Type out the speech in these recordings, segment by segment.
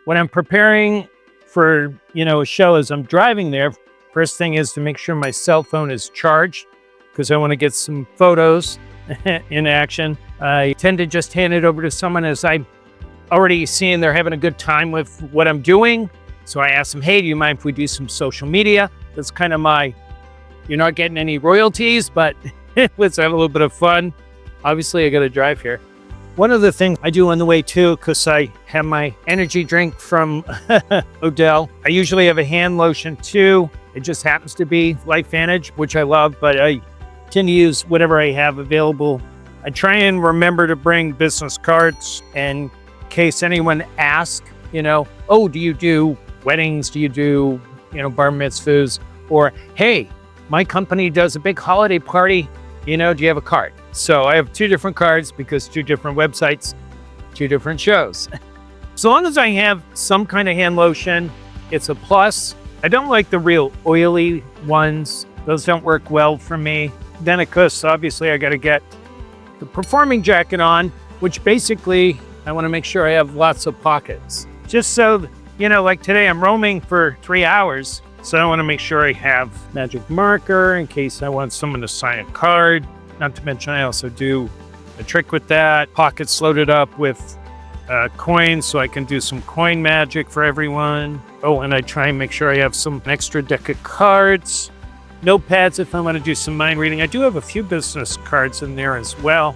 when I'm preparing for, a show as I'm driving there, first thing is to make sure my cell phone is charged because I want to get some photos in action. I tend to just hand it over to someone as I'm already seeing they're having a good time with what I'm doing. So I ask them, hey, do you mind if we do some social media? That's kind of you're not getting any royalties, but let's have a little bit of fun. Obviously, I got to drive here. One of the things I do on the way too, because I have my energy drink from Odell, I usually have a hand lotion too. It just happens to be LifeVantage, which I love, but I tend to use whatever I have available. I try and remember to bring business cards in case anyone asks, oh, do you do weddings? Do you do, bar mitzvahs? Or, hey, my company does a big holiday party. Do you have a card? So I have 2 different cards because 2 different websites, 2 different shows. So long as I have some kind of hand lotion, it's a plus. I don't like the real oily ones. Those don't work well for me. Then, of course, obviously I got to get the performing jacket on, which basically I want to make sure I have lots of pockets. Just so, like today I'm roaming for 3 hours. So I want to make sure I have magic marker in case I want someone to sign a card. Not to mention I also do a trick with that. Pockets loaded up with coins so I can do some coin magic for everyone. Oh, and I try and make sure I have some extra deck of cards. Notepads if I want to do some mind reading. I do have a few business cards in there as well.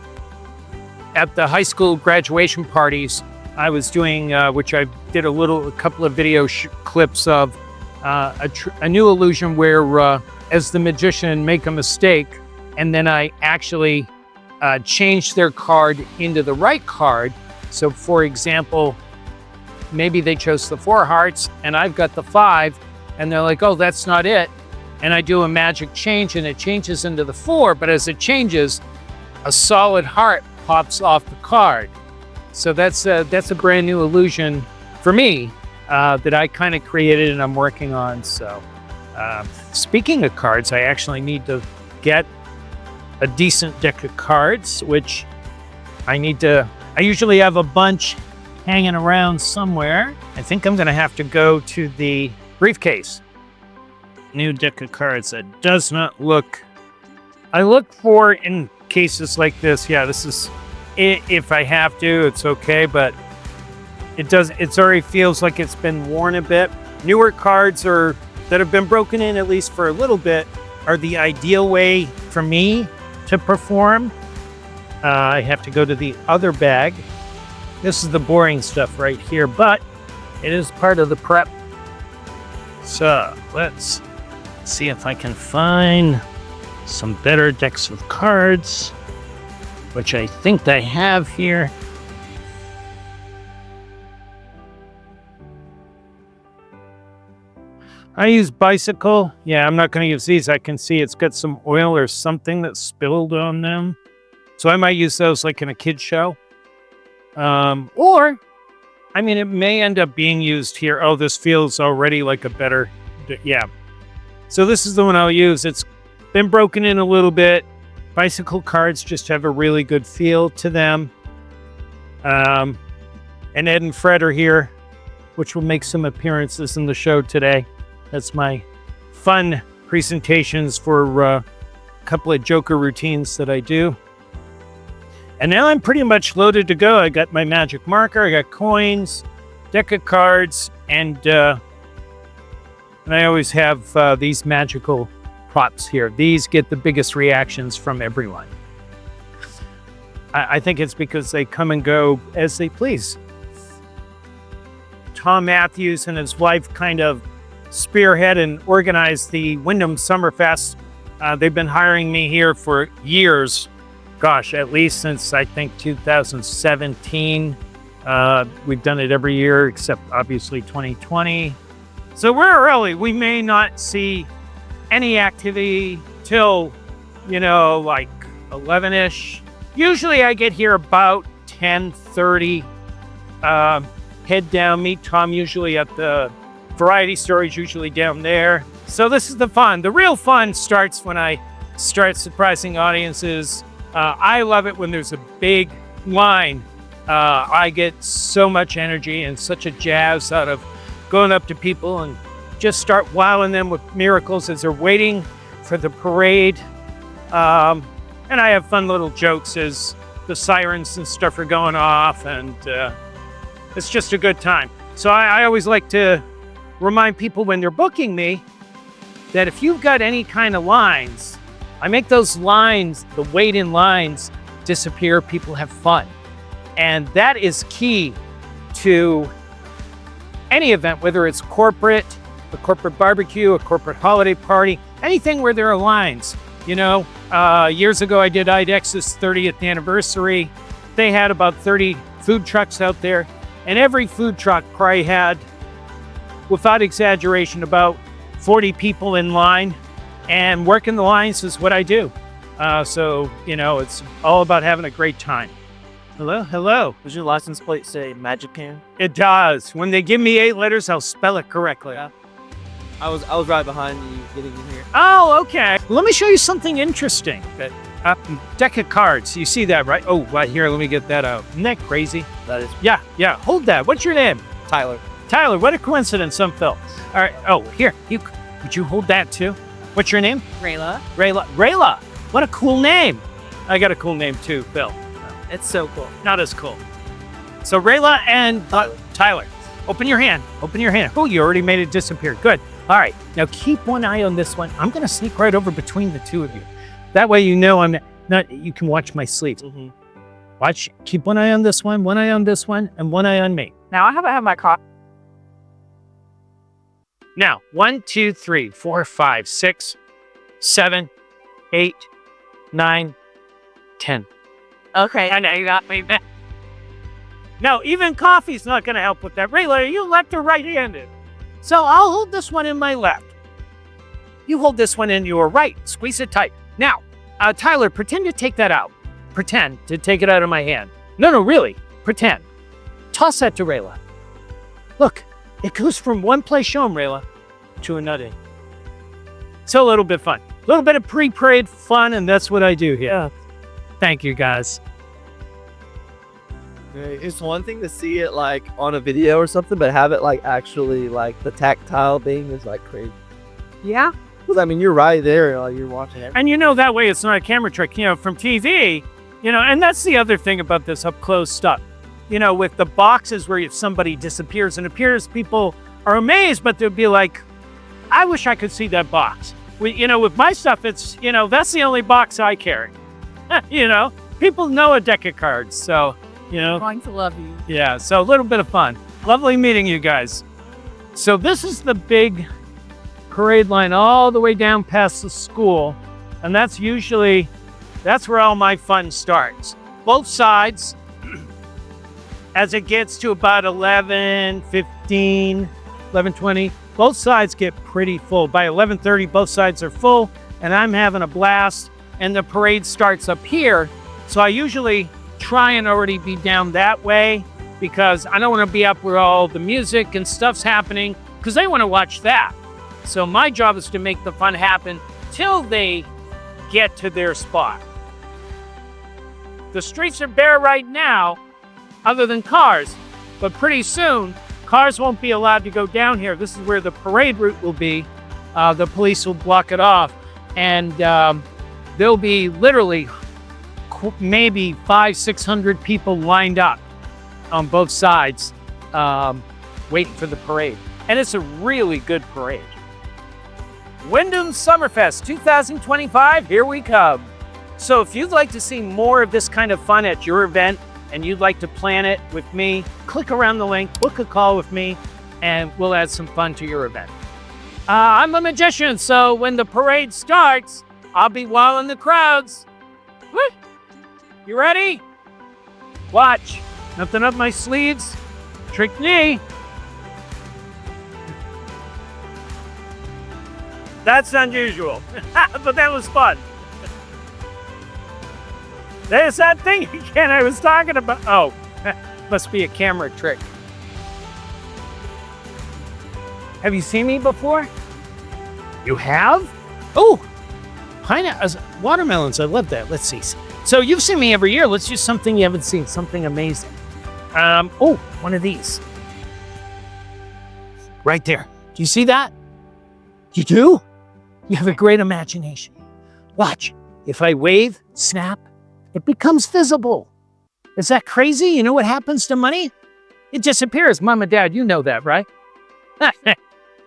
At the high school graduation parties, I was doing, which I did a couple of video clips of, a new illusion where as the magician make a mistake and then I actually change their card into the right card. So for example, maybe they chose the 4 hearts and I've got the 5 and they're like, oh, that's not it. And I do a magic change and it changes into the 4, but as it changes, a solid heart pops off the card. So that's a brand new illusion for me that I kind of created and I'm working on. So speaking of cards, I actually need to get a decent deck of cards, which I usually have a bunch hanging around somewhere. I think I'm going to have to go to the briefcase. New deck of cards that does not look... I look for in cases like this, this is... If I have to, it's okay, but it already feels like it's been worn a bit. Newer cards that have been broken in, at least for a little bit, are the ideal way for me to perform. I have to go to the other bag. This is the boring stuff right here, but it is part of the prep. So let's see if I can find some better decks of cards, which I think I have here. I use Bicycle. Yeah, I'm not going to use these. I can see it's got some oil or something that spilled on them. So I might use those like in a kid's show. Or, it may end up being used here. Oh, this feels already like a better... Yeah. So this is the one I'll use. It's been broken in a little bit. Bicycle cards just have a really good feel to them. And Ed and Fred are here, which will make some appearances in the show today. That's my fun presentations for a couple of Joker routines that I do. And now I'm pretty much loaded to go. I got my magic marker, I got coins, deck of cards, and I always have these magical props here. These get the biggest reactions from everyone. I think it's because they come and go as they please. Tom Matthews and his wife kind of spearhead and organize the Wyndham Summerfest. They've been hiring me here for years. Gosh, at least since I think 2017. We've done it every year except obviously 2020. So we're early. We may not see any activity till, like 11-ish. Usually I get here about 10:30. Head down, meet Tom usually at the variety store. He's usually down there. So this is the fun. The real fun starts when I start surprising audiences. I love it when there's a big line I get so much energy and such a jazz out of going up to people and just start wowing them with miracles as they're waiting for the parade. And I have fun little jokes as the sirens and stuff are going off, and it's just a good time. So I always like to remind people when they're booking me that if you've got any kind of lines, I make those lines, the wait-in lines, disappear. People have fun. And that is key to any event, whether it's corporate, a corporate barbecue, a corporate holiday party, anything where there are lines. You know, years ago I did IDEX's 30th anniversary. They had about 30 food trucks out there, and every food truck probably had, without exaggeration, about 40 people in line, and working the lines is what I do. So, you know, it's all about having a great time. Hello, hello. Does your license plate say Magic Can? It does. When they give me 8 letters, I'll spell it correctly. Yeah. I was right behind you getting in here. Oh, okay. Let me show you something interesting. Deck of cards. You see that, right? Oh, right here. Let me get that out. Isn't that crazy? That is Yeah. Hold that. What's your name? Tyler. Tyler. What a coincidence, Phil. All right. Oh, here. Would you hold that too? What's your name? Rayla. Rayla. What a cool name. I got a cool name too, Phil. It's so cool. Not as cool. So Rayla and Tyler, open your hand. Open your hand. Oh, you already made it disappear. Good. All right. Now keep one eye on this one. I'm going to sneak right over between the two of you. That way you know I'm not, you can watch my sleeves. Mm-hmm. Watch. Keep one eye on this one eye on this one, and one eye on me. Now I haven't had my coffee. Now, 1, 2, 3, 4, 5, 6, 7, 8, 9, 10. Okay, I know you got me. Now, even coffee's not going to help with that. Rayla, are you left or right-handed? So I'll hold this one in my left. You hold this one in your right. Squeeze it tight. Now, Tyler, pretend to take that out. Pretend to take it out of my hand. No, really. Pretend. Toss that to Rayla. Look, it goes from one place, show him, Rayla, to another. So a little bit fun. A little bit of pre-parade fun, and that's what I do here. Yeah. Thank you, guys. It's one thing to see it like on a video or something, but have it like actually like the tactile thing is like crazy. Yeah. Because I mean, you're right there, like, you're watching it. And you know, that way it's not a camera trick, you know, from TV, you know, and that's the other thing about this up close stuff. You know, with the boxes where if somebody disappears and appears, people are amazed, but they'll be like, I wish I could see that box. You know, with my stuff, it's, you know, that's the only box I carry. You know, people know a deck of cards, so, you know. I'm going to love you. Yeah, so a little bit of fun. Lovely meeting you guys. So this is the big parade line all the way down past the school, and that's where all my fun starts. Both sides, as it gets to about 11:20, both sides get pretty full. By 11:30, both sides are full, and I'm having a blast, and the parade starts up here. So I usually try and already be down that way because I don't want to be up where all the music and stuff's happening because they want to watch that. So my job is to make the fun happen till they get to their spot. The streets are bare right now, other than cars, but pretty soon cars won't be allowed to go down here. This is where the parade route will be. The police will block it off, and there'll be literally maybe 500-600 people lined up on both sides waiting for the parade. And it's a really good parade. Wyndham Summerfest 2025, here we come. So if you'd like to see more of this kind of fun at your event and you'd like to plan it with me, click around the link, book a call with me, and we'll add some fun to your event. I'm a magician, so when the parade starts, I'll be wowing the crowds. Woo! You ready? Watch. Nothing up my sleeves. Trick me. That's unusual, but that was fun. There's that thing again I was talking about. Oh, must be a camera trick. Have you seen me before? You have? Oh, watermelons. I love that. Let's see. So you've seen me every year. Let's do something you haven't seen, something amazing. Oh, one of these. Right there. Do you see that? You do? You have a great imagination. Watch. If I wave, snap, it becomes visible. Is that crazy? You know what happens to money? It disappears. Mom and Dad, you know that, right?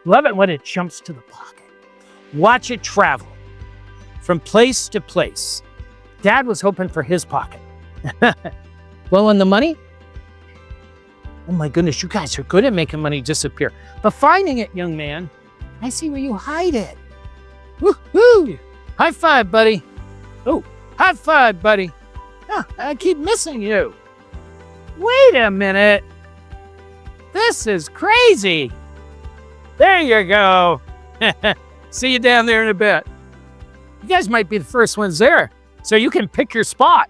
Love it when it jumps to the pocket. Watch it travel from place to place. Dad was hoping for his pocket. Well, on the money? Oh my goodness, you guys are good at making money disappear. But finding it, young man, I see where you hide it. Woo-hoo! High five, buddy. Oh, high five, buddy. Oh, I keep missing you. Wait a minute. This is crazy. There you go. See you down there in a bit. You guys might be the first ones there, so you can pick your spot.